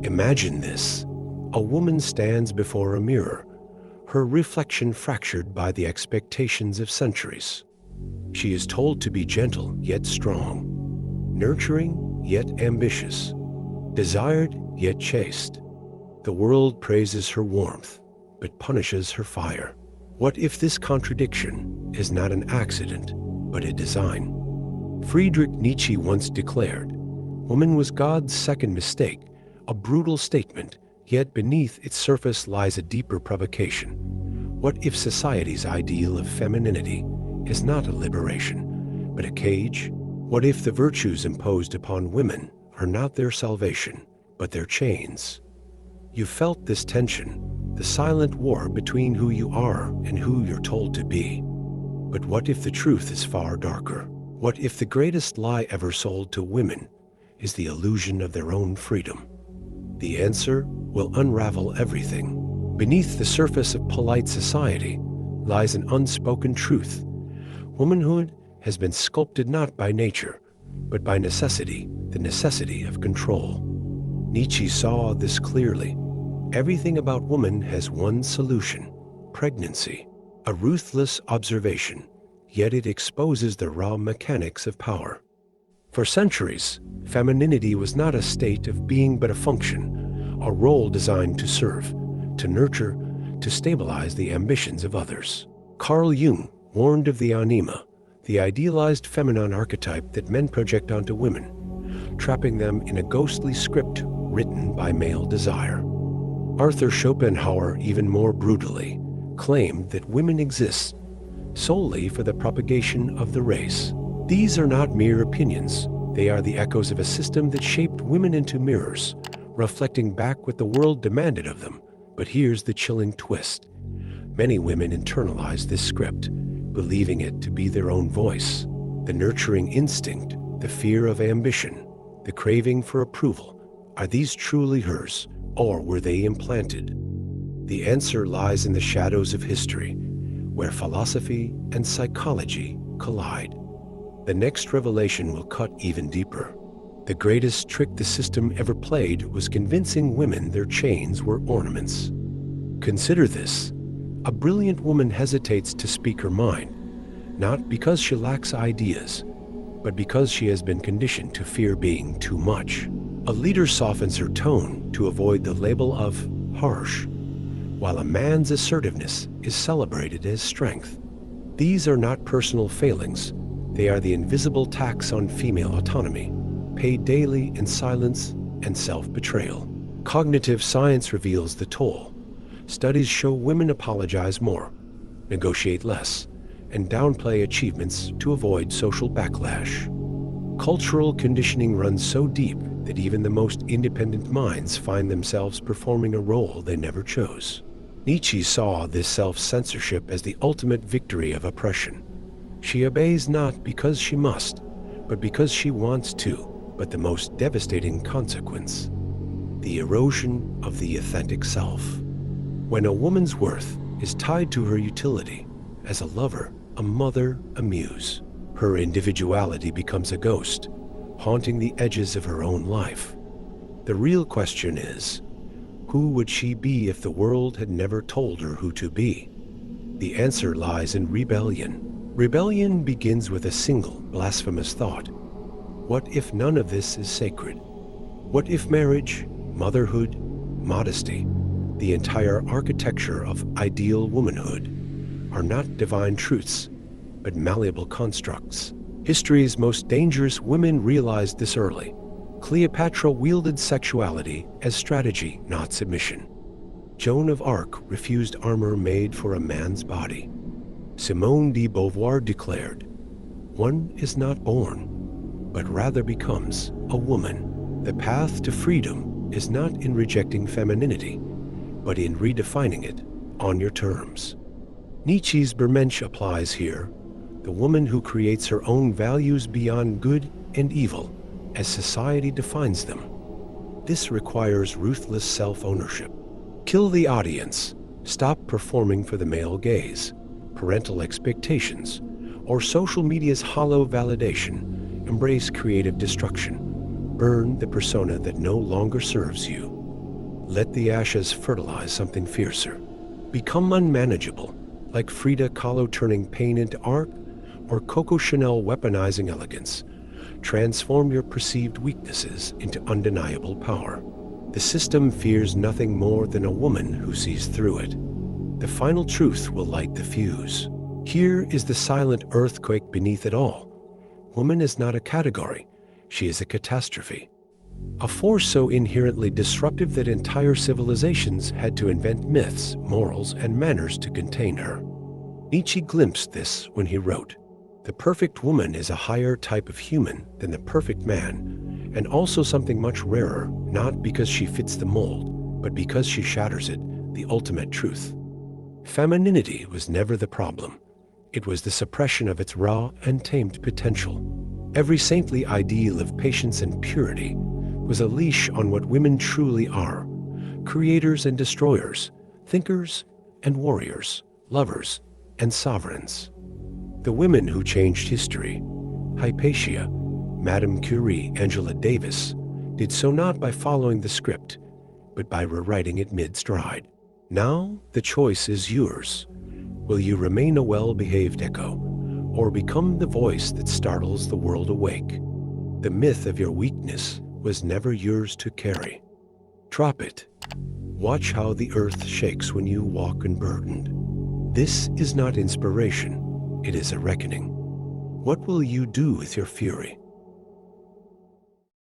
Imagine this. A woman stands before a mirror, her reflection fractured by the expectations of centuries. She is told to be gentle yet strong, nurturing yet ambitious, desired yet chaste. The world praises her warmth, but punishes her fire. What if this contradiction is not an accident, but a design? Friedrich Nietzsche once declared, "Woman was God's second mistake," a brutal statement, yet beneath its surface lies a deeper provocation. What if society's ideal of femininity is not a liberation, but a cage? What if the virtues imposed upon women are not their salvation, but their chains? You felt this tension, the silent war between who you are and who you're told to be. But what if the truth is far darker? What if the greatest lie ever sold to women is the illusion of their own freedom? The answer will unravel everything. Beneath the surface of polite society lies an unspoken truth. Womanhood has been sculpted not by nature, but by necessity, the necessity of control. Nietzsche saw this clearly. Everything about woman has one solution: pregnancy. A ruthless observation, yet it exposes the raw mechanics of power. For centuries, femininity was not a state of being but a function, a role designed to serve, to nurture, to stabilize the ambitions of others. Carl Jung warned of the anima, the idealized feminine archetype that men project onto women, trapping them in a ghostly script written by male desire. Arthur Schopenhauer, even more brutally, claimed that women exist solely for the propagation of the race. These are not mere opinions. They are the echoes of a system that shaped women into mirrors, reflecting back what the world demanded of them. But here's the chilling twist. Many women internalize this script, believing it to be their own voice. The nurturing instinct, the fear of ambition, the craving for approval. Are these truly hers, or were they implanted? The answer lies in the shadows of history, where philosophy and psychology collide. The next revelation will cut even deeper. The greatest trick the system ever played was convincing women their chains were ornaments. Consider this. A brilliant woman hesitates to speak her mind, not because she lacks ideas, but because she has been conditioned to fear being too much. A leader softens her tone to avoid the label of harsh, while a man's assertiveness is celebrated as strength. These are not personal failings. They are the invisible tax on female autonomy, paid daily in silence and self-betrayal. Cognitive science reveals the toll. Studies show women apologize more, negotiate less, and downplay achievements to avoid social backlash. Cultural conditioning runs so deep that even the most independent minds find themselves performing a role they never chose. Nietzsche saw this self-censorship as the ultimate victory of oppression. She obeys not because she must, but because she wants to. But the most devastating consequence: the erosion of the authentic self. When a woman's worth is tied to her utility as a lover, a mother, a muse, her individuality becomes a ghost, haunting the edges of her own life. The real question is, who would she be if the world had never told her who to be? The answer lies in rebellion. Rebellion begins with a single blasphemous thought. What if none of this is sacred? What if marriage, motherhood, modesty, the entire architecture of ideal womanhood, are not divine truths, but malleable constructs? History's most dangerous women realized this early. Cleopatra wielded sexuality as strategy, not submission. Joan of Arc refused armor made for a man's body. Simone de Beauvoir declared, "One is not born, but rather becomes a woman." The path to freedom is not in rejecting femininity, but in redefining it on your terms. Nietzsche's Bermensch applies here, the woman who creates her own values beyond good and evil as society defines them. This requires ruthless self-ownership. Kill the audience. Stop performing for the male gaze, parental expectations, or social media's hollow validation. Embrace creative destruction. Burn the persona that no longer serves you. Let the ashes fertilize something fiercer. Become unmanageable, like Frida Kahlo turning pain into art, or Coco Chanel weaponizing elegance. Transform your perceived weaknesses into undeniable power. The system fears nothing more than a woman who sees through it. The final truth will light the fuse. Here is the silent earthquake beneath it all. Woman is not a category. She is a catastrophe. A force so inherently disruptive that entire civilizations had to invent myths, morals, and manners to contain her. Nietzsche glimpsed this when he wrote, "The perfect woman is a higher type of human than the perfect man, and also something much rarer, not because she fits the mold, but because she shatters it, the ultimate truth." Femininity was never the problem. It was the suppression of its raw and tamed potential. Every saintly ideal of patience and purity was a leash on what women truly are: creators and destroyers, thinkers and warriors, lovers and sovereigns. The women who changed history, Hypatia, Madame Curie, Angela Davis, did so not by following the script, but by rewriting it mid-stride. Now the choice is yours. Will you remain a well-behaved echo, or become the voice that startles the world awake? The myth of your weakness was never yours to carry. Drop it. Watch how the earth shakes when you walk unburdened. This is not inspiration, it is a reckoning. What will you do with your fury?